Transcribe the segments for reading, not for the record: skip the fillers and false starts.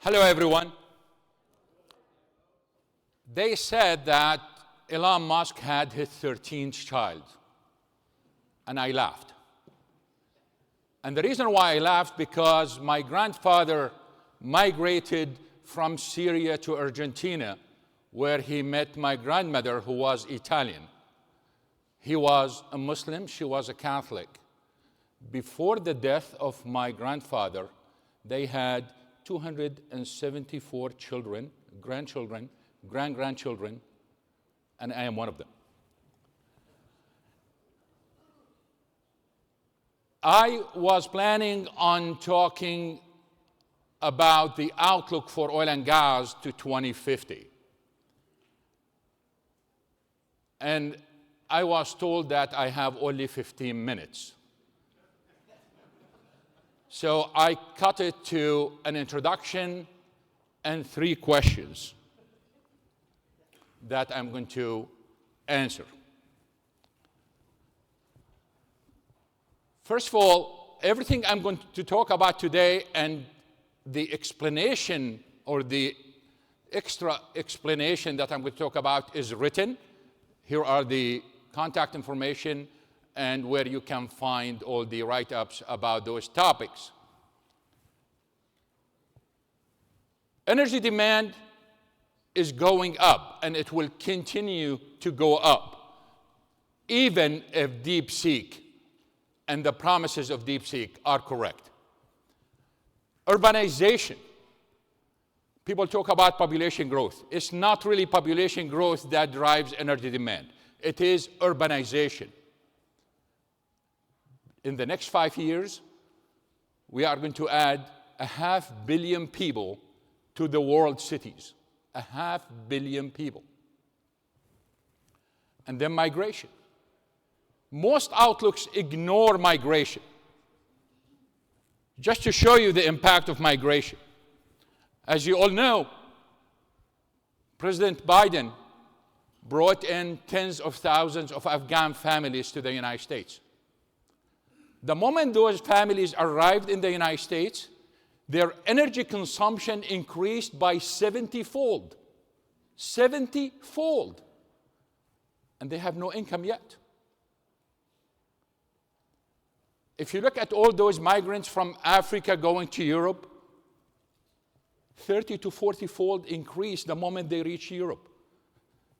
Hello, everyone. They said that Elon Musk had his 13th child, and I laughed. And the reason why I laughed, because my grandfather migrated from Syria to Argentina, where he met my grandmother, who was Italian. He was a Muslim, she was a Catholic. Before the death of my grandfather, they had 274 children, grandchildren, grandchildren, and I am one of them. I was planning on talking about the outlook for oil and gas to 2050. And I was told that I have only 15 minutes. So I cut it to an introduction and 3 questions that I'm going to answer. First of all, everything I'm going to talk about today and the explanation or the extra explanation that I'm going to talk about is written. Here are the contact information and where you can find all the write-ups about those topics. Energy demand is going up, and it will continue to go up, even if DeepSeek and the promises of DeepSeek are correct. Urbanization. People talk about population growth. It's not really population growth that drives energy demand. It is urbanization. In the next 5 years, we are going to add 500 million people to the world cities. 500 million people. And then migration. Most outlooks ignore migration. Just to show you the impact of migration. As you all know, President Biden brought in tens of thousands of Afghan families to the United States. The moment those families arrived in the United States, their energy consumption increased by 70-fold. 70-fold. And they have no income yet. If you look at all those migrants from Africa going to Europe, 30 to 40-fold increase the moment they reach Europe.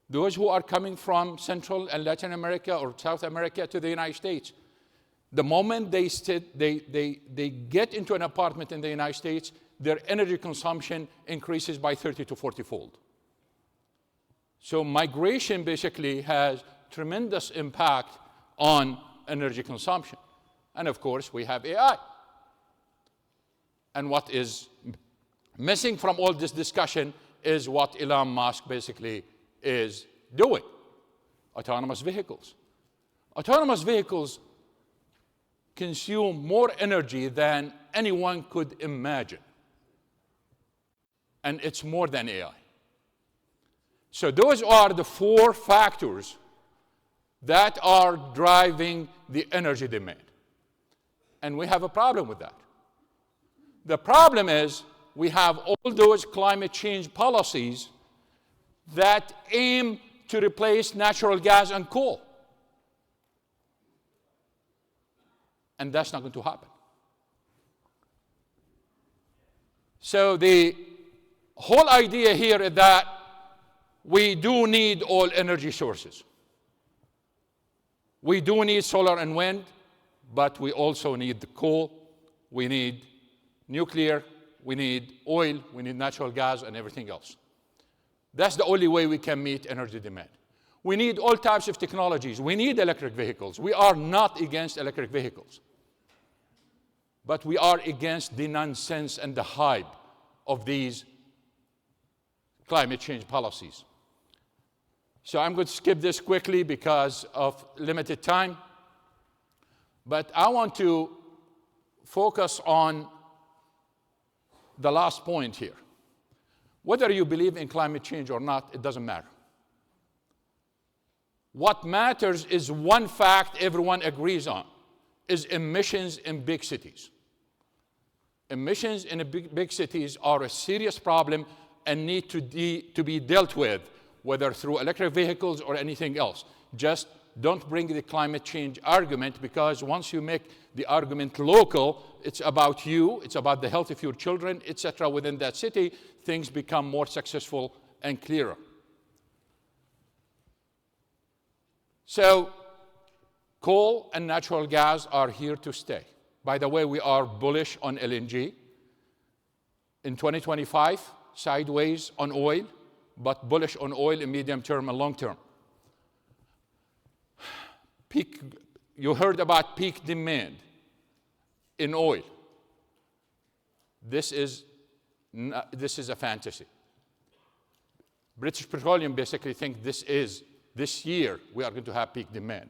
Those who are coming from Central and Latin America or South America to the United States, the moment they get into an apartment in the United States, their energy consumption increases by 30 to 40-fold. So migration basically has tremendous impact on energy consumption. And of course, we have AI. And what is missing from all this discussion is what Elon Musk basically is doing. Autonomous vehicles. Autonomous vehicles consume more energy than anyone could imagine. And it's more than AI. So those are the 4 factors that are driving the energy demand. And we have a problem with that. The problem is we have all those climate change policies that aim to replace natural gas and coal. And that's not going to happen. So the whole idea here is that we do need all energy sources. We do need solar and wind, but we also need the coal, we need nuclear, we need oil, we need natural gas, and everything else. That's the only way we can meet energy demand. We need all types of technologies. We need electric vehicles. We are not against electric vehicles. But we are against the nonsense and the hype of these climate change policies. So I'm going to skip this quickly because of limited time. But I want to focus on the last point here. Whether you believe in climate change or not, it doesn't matter. What matters is one fact everyone agrees on, is emissions in big cities. Emissions in big cities are a serious problem and need to be dealt with, whether through electric vehicles or anything else. Just don't bring the climate change argument, because once you make the argument local, it's about you, it's about the health of your children, etc. within that city, things become more successful and clearer. So coal and natural gas are here to stay. By the way, we are bullish on LNG. In 2025, sideways on oil, but bullish on oil in medium term and long term. You heard about peak demand in oil. This is a fantasy. British Petroleum basically think this year we are going to have peak demand.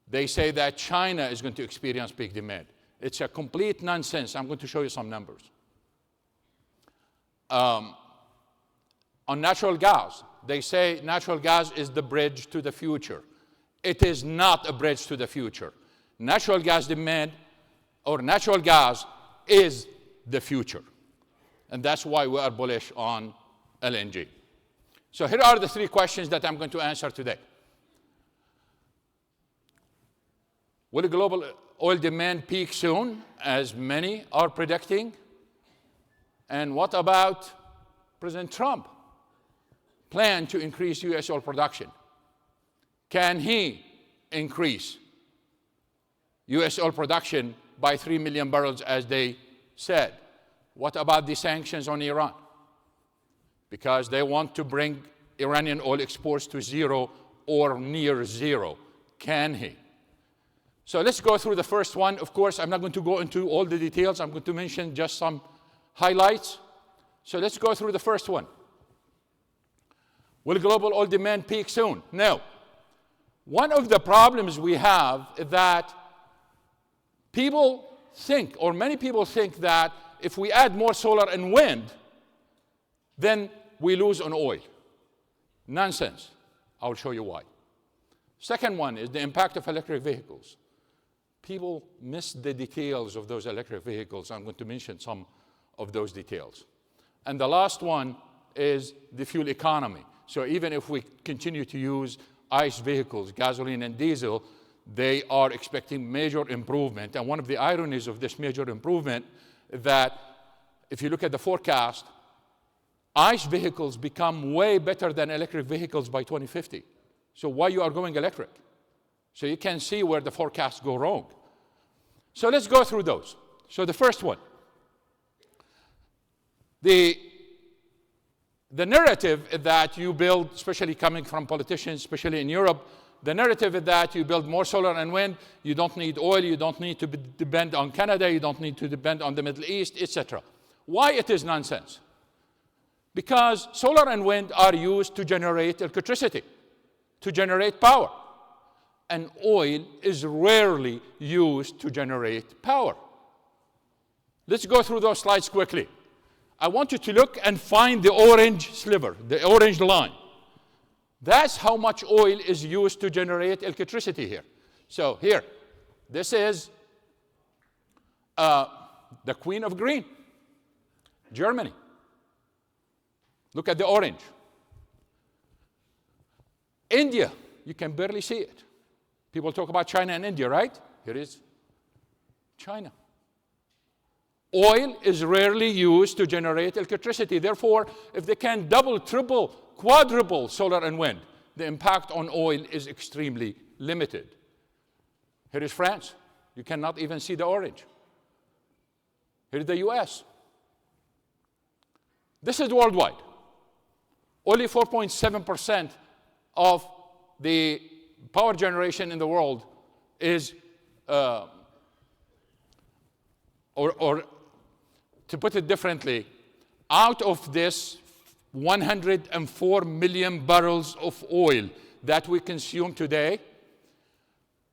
They say that China is going to experience peak demand. It's a complete nonsense. I'm going to show you some numbers. On natural gas, they say natural gas is the bridge to the future. It is not a bridge to the future. Natural gas demand, or natural gas, is the future. And that's why we are bullish on LNG. So here are the 3 questions that I'm going to answer today. Will global oil demand peak soon, as many are predicting? And what about President Trump? Plan to increase U.S. oil production. Can he increase U.S. oil production by 3 million barrels, as they said? What about the sanctions on Iran? Because they want to bring Iranian oil exports to 0 or near 0. Can he? So let's go through the first one. Of course, I'm not going to go into all the details. I'm going to mention just some highlights. So let's go through the first one. Will global oil demand peak soon? No. One of the problems we have is that people think, or many people think, that if we add more solar and wind, then we lose on oil. Nonsense. I'll show you why. Second one is the impact of electric vehicles. People miss the details of those electric vehicles. I'm going to mention some of those details. And the last one is the fuel economy. So even if we continue to use ICE vehicles, gasoline and diesel, they are expecting major improvement. And one of the ironies of this major improvement is that if you look at the forecast, ICE vehicles become way better than electric vehicles by 2050. So why you are going electric? So you can see where the forecasts go wrong. So let's go through those. So the first one. The narrative is that you build, especially coming from politicians, especially in Europe, the narrative is that you build more solar and wind, you don't need oil, you don't need to depend on Canada, you don't need to depend on the Middle East, etc. Why it is nonsense? Because solar and wind are used to generate electricity, to generate power. And oil is rarely used to generate power. Let's go through those slides quickly. I want you to look and find the orange sliver, the orange line. That's how much oil is used to generate electricity here. So here, this is the Queen of Green, Germany. Look at the orange. India, you can barely see it. People talk about China and India, right? Here is China. Oil is rarely used to generate electricity. Therefore, if they can double, triple, quadruple solar and wind, the impact on oil is extremely limited. Here is France. You cannot even see the orange. Here is the US. This is worldwide. Only 4.7% of the power generation in the world is, or to put it differently, out of this 104 million barrels of oil that we consume today,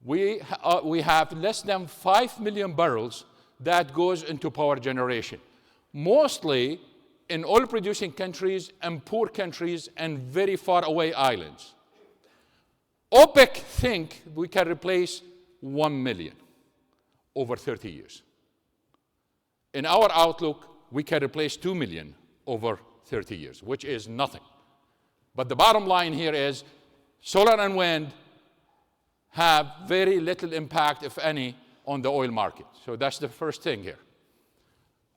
we have less than 5 million barrels that goes into power generation, mostly in oil-producing countries and poor countries and very far away islands. OPEC think we can replace 1 million over 30 years. In our outlook, we can replace 2 million over 30 years, which is nothing. But the bottom line here is solar and wind have very little impact, if any, on the oil market. So that's the first thing here.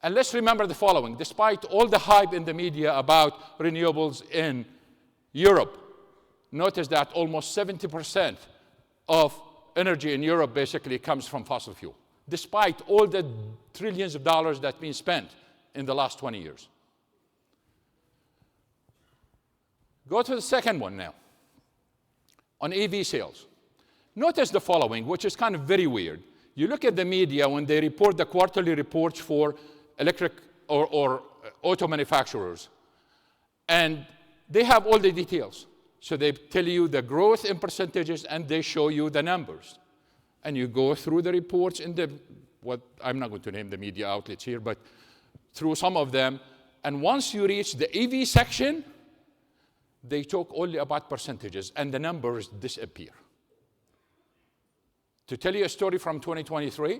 And let's remember the following. Despite all the hype in the media about renewables in Europe, notice that almost 70% of energy in Europe basically comes from fossil fuel, despite all the trillions of dollars that's been spent in the last 20 years. Go to the second one now, on EV sales. Notice the following, which is kind of very weird. You look at the media when they report the quarterly reports for electric or auto manufacturers, and they have all the details. So they tell you the growth in percentages, and they show you the numbers. And you go through the reports in the, I'm not going to name the media outlets here, but through some of them. And once you reach the EV section, they talk only about percentages, and the numbers disappear. To tell you a story from 2023,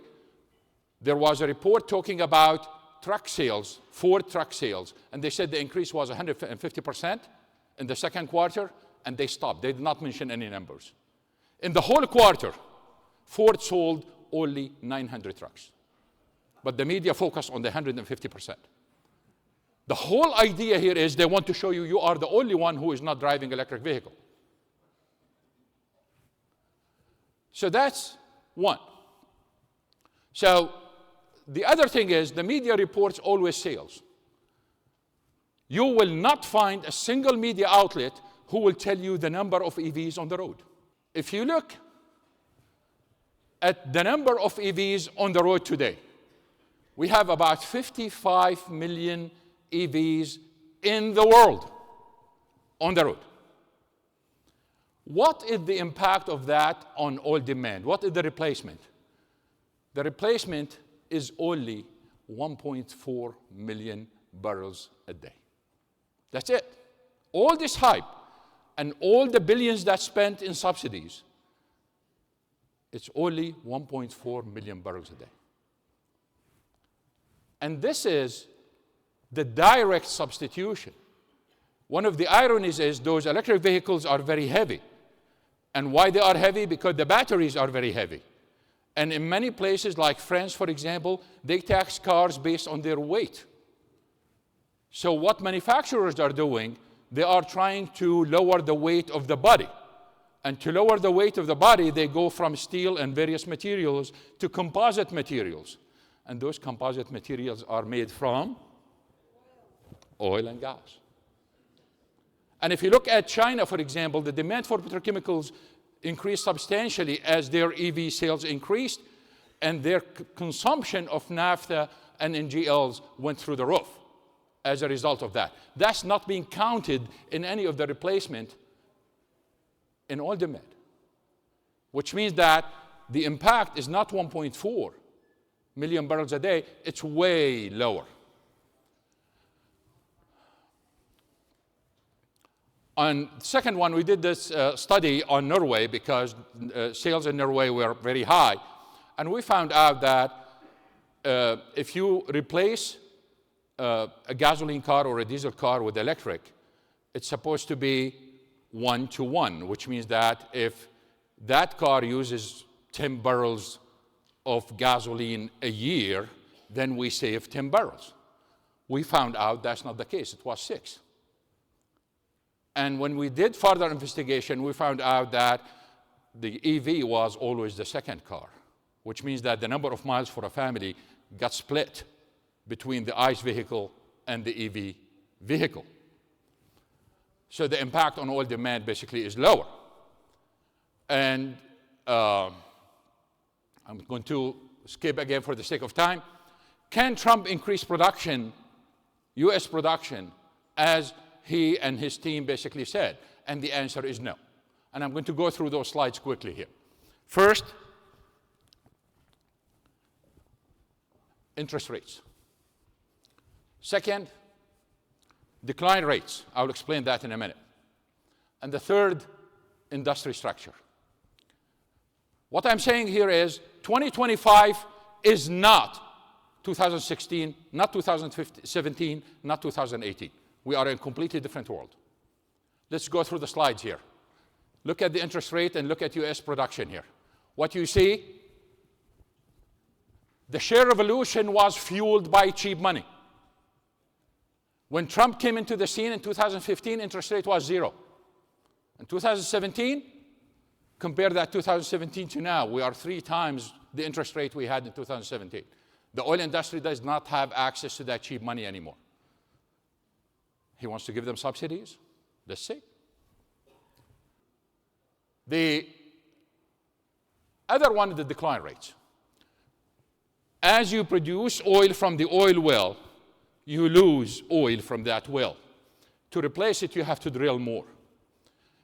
there was a report talking about truck sales, Ford truck sales, and they said the increase was 150% in the second quarter, and they stopped. They did not mention any numbers. In the whole quarter, Ford sold only 900 trucks. But the media focused on the 150%. The whole idea here is they want to show you are the only one who is not driving electric vehicle. So that's one. So the other thing is the media reports always sales. You will not find a single media outlet who will tell you the number of EVs on the road. If you look at the number of EVs on the road today, we have about 55 million EVs in the world on the road. What is the impact of that on oil demand? What is the replacement? The replacement is only 1.4 million barrels a day. That's it. All this hype and all the billions that's spent in subsidies, it's only 1.4 million barrels a day. And this is the direct substitution. One of the ironies is those electric vehicles are very heavy. And why they are heavy? Because the batteries are very heavy. And in many places, like France, for example, they tax cars based on their weight. So what manufacturers are doing, they are trying to lower the weight of the body. And to lower the weight of the body, they go from steel and various materials to composite materials. And those composite materials are made from oil and gas. And if you look at China, for example, the demand for petrochemicals increased substantially as their EV sales increased, and their consumption of naphtha and NGLs went through the roof as a result of that. That's not being counted in any of the replacement in oil demand, which means that the impact is not 1.4 million barrels a day, it's way lower. On the second one, we did this study on Norway because sales in Norway were very high. And we found out that if you replace a gasoline car or a diesel car with electric, it's supposed to be 1-to-1, which means that if that car uses 10 barrels of gasoline a year, then we save 10 barrels. We found out that's not the case. It was 6. And when we did further investigation, we found out that the EV was always the second car, which means that the number of miles for a family got split between the ICE vehicle and the EV vehicle. So the impact on oil demand basically is lower. And I'm going to skip again for the sake of time. Can Trump increase production, US production, as he and his team basically said? And the answer is no. And I'm going to go through those slides quickly here. First, interest rates. Second, decline rates. I'll explain that in a minute. And the third, industry structure. What I'm saying here is 2025 is not 2016, not 2017, not 2018. We are in a completely different world. Let's go through the slides here. Look at the interest rate and look at US production here. What you see, the share revolution was fueled by cheap money. When Trump came into the scene in 2015, interest rate was 0. In 2017, compare that 2017 to now, we are 3 times the interest rate we had in 2017. The oil industry does not have access to that cheap money anymore. He wants to give them subsidies? Let's see. The other one is the decline rates. As you produce oil from the oil well, you lose oil from that well. To replace it, you have to drill more.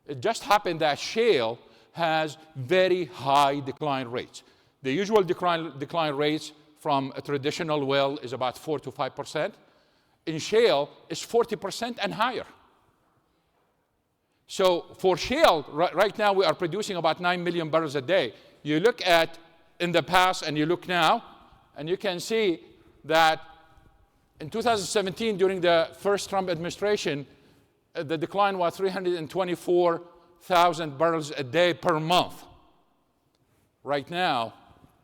It just happened that shale has very high decline rates. The usual decline rates from a traditional well is about 4 to 5%. In shale, it's 40% and higher. So for shale, right now we are producing about 9 million barrels a day. You look at in the past and you look now, and you can see that in 2017, during the first Trump administration, the decline was 324,000 barrels a day per month. Right now,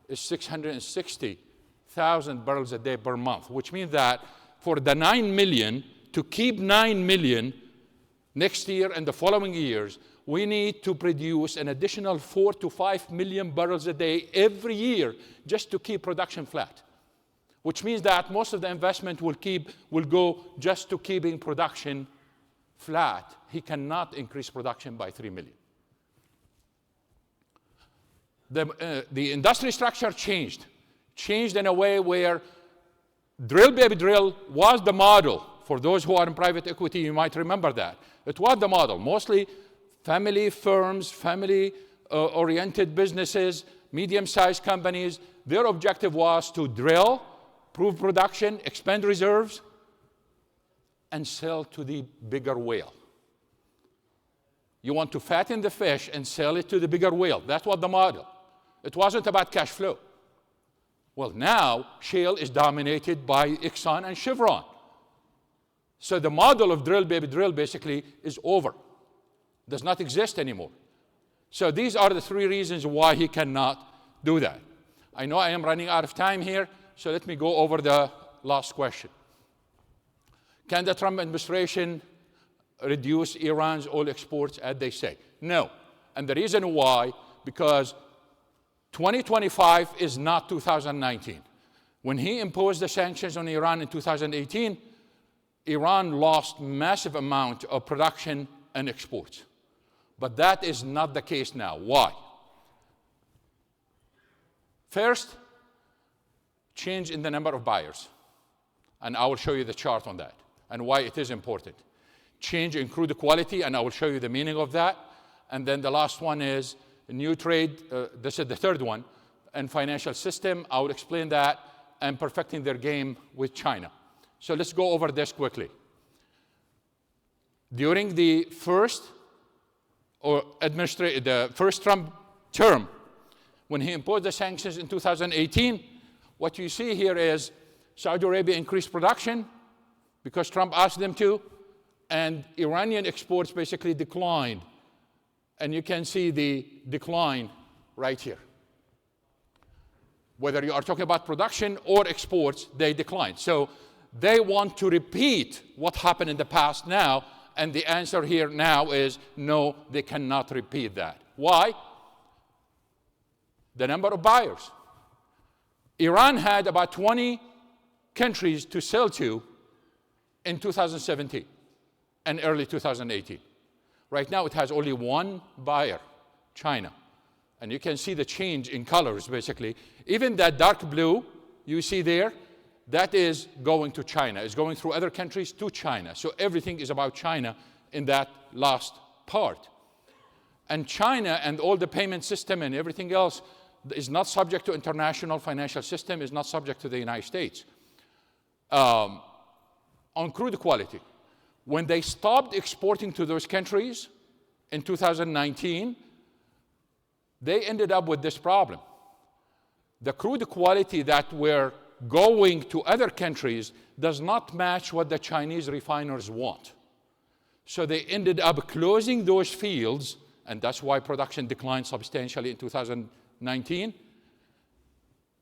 it's 660,000 barrels a day per month, which means that for the 9 million, to keep 9 million next year and the following years, we need to produce an additional 4 to 5 million barrels a day every year just to keep production flat, which means that most of the investment will go just to keeping production flat. He cannot increase production by 3 million. The industry structure changed in a way where drill, baby, drill was the model. For those who are in private equity, you might remember that. It was the model. Mostly family firms, family-oriented businesses, medium-sized companies. Their objective was to drill, prove production, expand reserves, and sell to the bigger whale. You want to fatten the fish and sell it to the bigger whale. That was the model. It wasn't about cash flow. Well, now shale is dominated by Exxon and Chevron. So the model of drill, baby, drill basically is over. Does not exist anymore. So these are the 3 reasons why he cannot do that. I know I am running out of time here, so let me go over the last question. Can the Trump administration reduce Iran's oil exports, as they say? No. And the reason why, because 2025 is not 2019. When he imposed the sanctions on Iran in 2018, Iran lost massive amount of production and exports. But that is not the case now. Why? First, change in the number of buyers. And I will show you the chart on that and why it is important. Change in crude quality, and I will show you the meaning of that. And then the last one is new trade, this is the third one, and financial system. I will explain that, and perfecting their game with China. So let's go over this quickly. During the first Trump term, when he imposed the sanctions in 2018, what you see here is Saudi Arabia increased production because Trump asked them to, and Iranian exports basically declined. And you can see the decline right here. Whether you are talking about production or exports, they declined. So they want to repeat what happened in the past now, and the answer here now is no, they cannot repeat that. Why? The number of buyers. Iran had about 20 countries to sell to in 2017 and early 2018. Right now, it has only one buyer, China. And you can see the change in colors, basically. Even that dark blue you see there, that is going to China. It's going through other countries to China. So everything is about China in that last part. And China and all the payment system and everything else is not subject to international financial system, is not subject to the United States. On crude quality, when they stopped exporting to those countries in 2019, they ended up with this problem. The crude quality that were going to other countries does not match what the Chinese refiners want. So they ended up closing those fields, and that's why production declined substantially in 2019.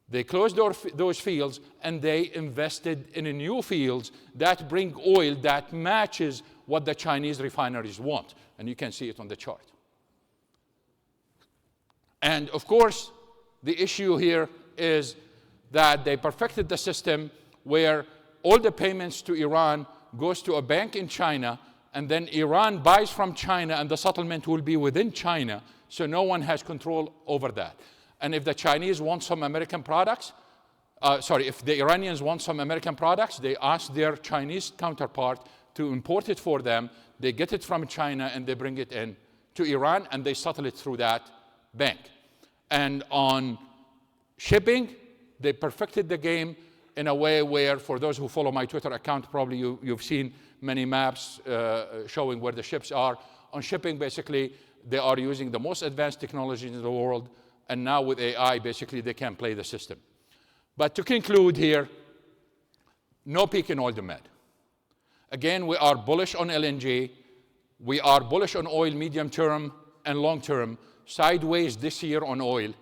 They closed those fields, and they invested in new fields that bring oil that matches what the Chinese refineries want. And you can see it on the chart. And of course, the issue here is that they perfected the system where all the payments to Iran goes to a bank in China, and then Iran buys from China, and the settlement will be within China, so no one has control over that. And if the Chinese want some American products, if the Iranians want some American products, they ask their Chinese counterpart to import it for them. They get it from China, and they bring it in to Iran, and they settle it through that bank. And on shipping, they perfected the game in a way where, for those who follow my Twitter account, probably you've seen many maps showing where the ships are. On shipping, basically, they are using the most advanced technologies in the world, and now with AI, basically, they can play the system. But to conclude here, no peak in oil demand. Again, we are bullish on LNG. We are bullish on oil medium term and long term, sideways this year on oil.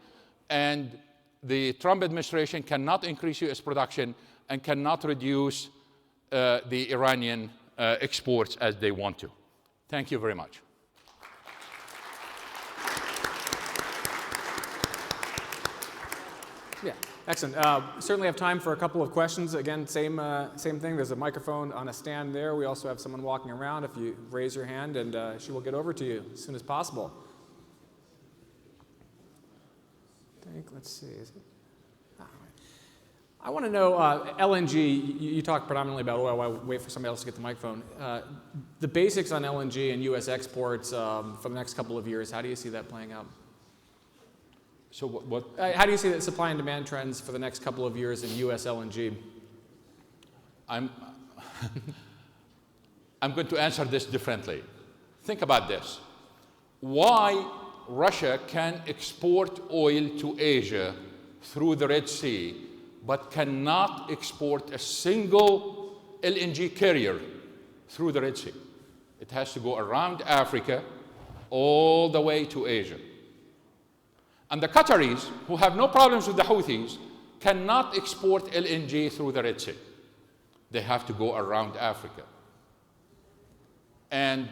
And the Trump administration cannot increase US production and cannot reduce the Iranian exports as they want to. Thank you very much. Yeah, excellent. Certainly have time for a couple of questions. Again, same thing. There's a microphone on a stand there. We also have someone walking around. If you raise your hand, and she will get over to you as soon as possible. Let's see. I want to know, LNG, you talked predominantly about oil while I wait for somebody else to get the microphone. The basics on LNG and U.S. exports for the next couple of years, how do you see that playing out? So what? How do you see the supply and demand trends for the next couple of years in U.S. LNG? I'm going to answer this differently. Think about this. Why Russia can export oil to Asia through the Red Sea, but cannot export a single LNG carrier through the Red Sea? It has to go around Africa all the way to Asia. And the Qataris, who have no problems with the Houthis, cannot export LNG through the Red Sea. They have to go around Africa. And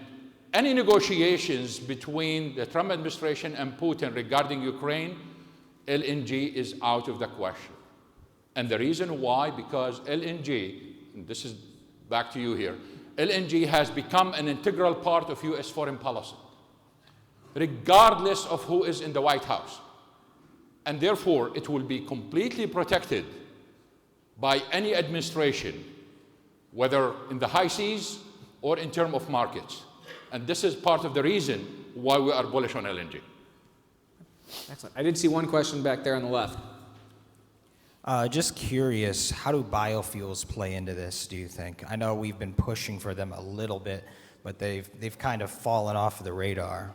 any negotiations between the Trump administration and Putin regarding Ukraine, LNG is out of the question. And the reason why, because LNG, and this is back to you here, LNG has become an integral part of US foreign policy, regardless of who is in the White House. And therefore, it will be completely protected by any administration, whether in the high seas or in terms of markets. And this is part of the reason why we are bullish on LNG. Excellent. I did see one question back there on the left. Just curious, how do biofuels play into this, do you think? I know we've been pushing for them a little bit, but they've kind of fallen off the radar.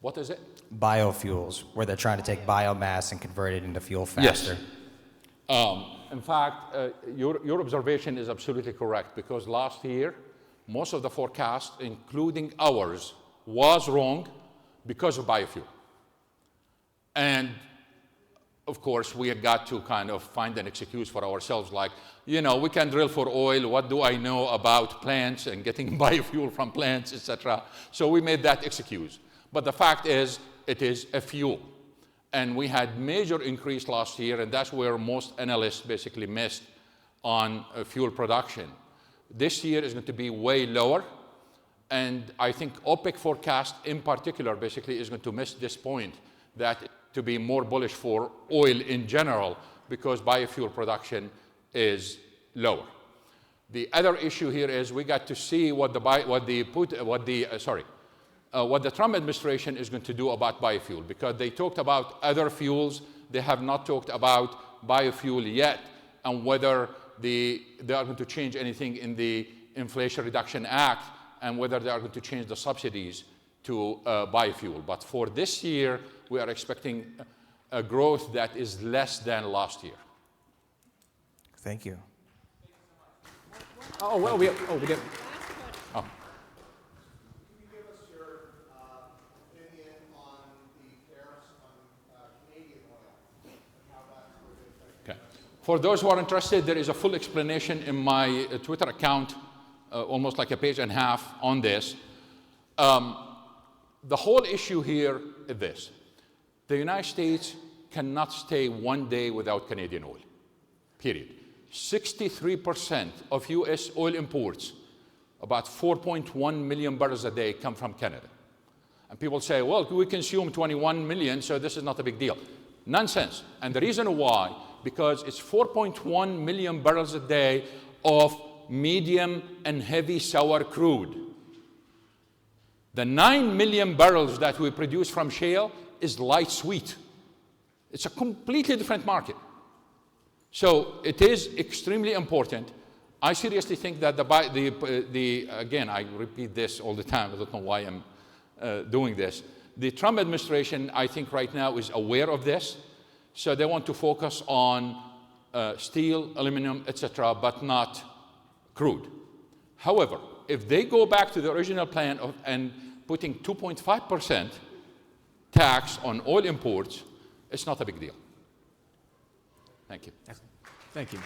What is it? Biofuels, where they're trying to take biomass and convert it into fuel faster. Yes. In fact, your observation is absolutely correct, because last year, most of the forecasts, including ours, was wrong because of biofuel. And of course, we have got to kind of find an excuse for ourselves, like, you know, we can drill for oil. What do I know about plants and getting biofuel from plants, etc.? So we made that excuse. But the fact is, it is a fuel. And we had major increase last year, and that's where most analysts basically missed on fuel production. This year is going to be way lower, and I think OPEC forecast in particular basically is going to miss this point, that to be more bullish for oil in general, because biofuel production is lower. The other issue here is we got to see what the Trump administration is going to do about biofuel, because they talked about other fuels. They have not talked about biofuel yet, and whether they are going to change anything in the Inflation Reduction Act, and whether they are going to change the subsidies to biofuel. But for this year, we are expecting a growth that is less than last year. Thank you. Oh, well, we did. Oh. Can you give us your opinion on the tariffs on Canadian oil and how that's going to affect? Okay. For those who are interested, there is a full explanation in my Twitter account, almost like a page and a half on this. The whole issue here is this. The United States cannot stay one day without Canadian oil, period. 63% of US oil imports, about 4.1 million barrels a day, come from Canada. And people say, well, we consume 21 million, so this is not a big deal. Nonsense. And the reason why, because it's 4.1 million barrels a day of medium and heavy sour crude. The 9 million barrels that we produce from shale is light sweet. It's a completely different market. So it is extremely important. I seriously think that again, I repeat this all the time. I don't know why I'm doing this. The Trump administration, I think right now, is aware of this. So they want to focus on steel, aluminum, etc., but not crude. However, if they go back to the original plan and putting 2.5% tax on oil imports, it's not a big deal. Thank you. Excellent. Thank you.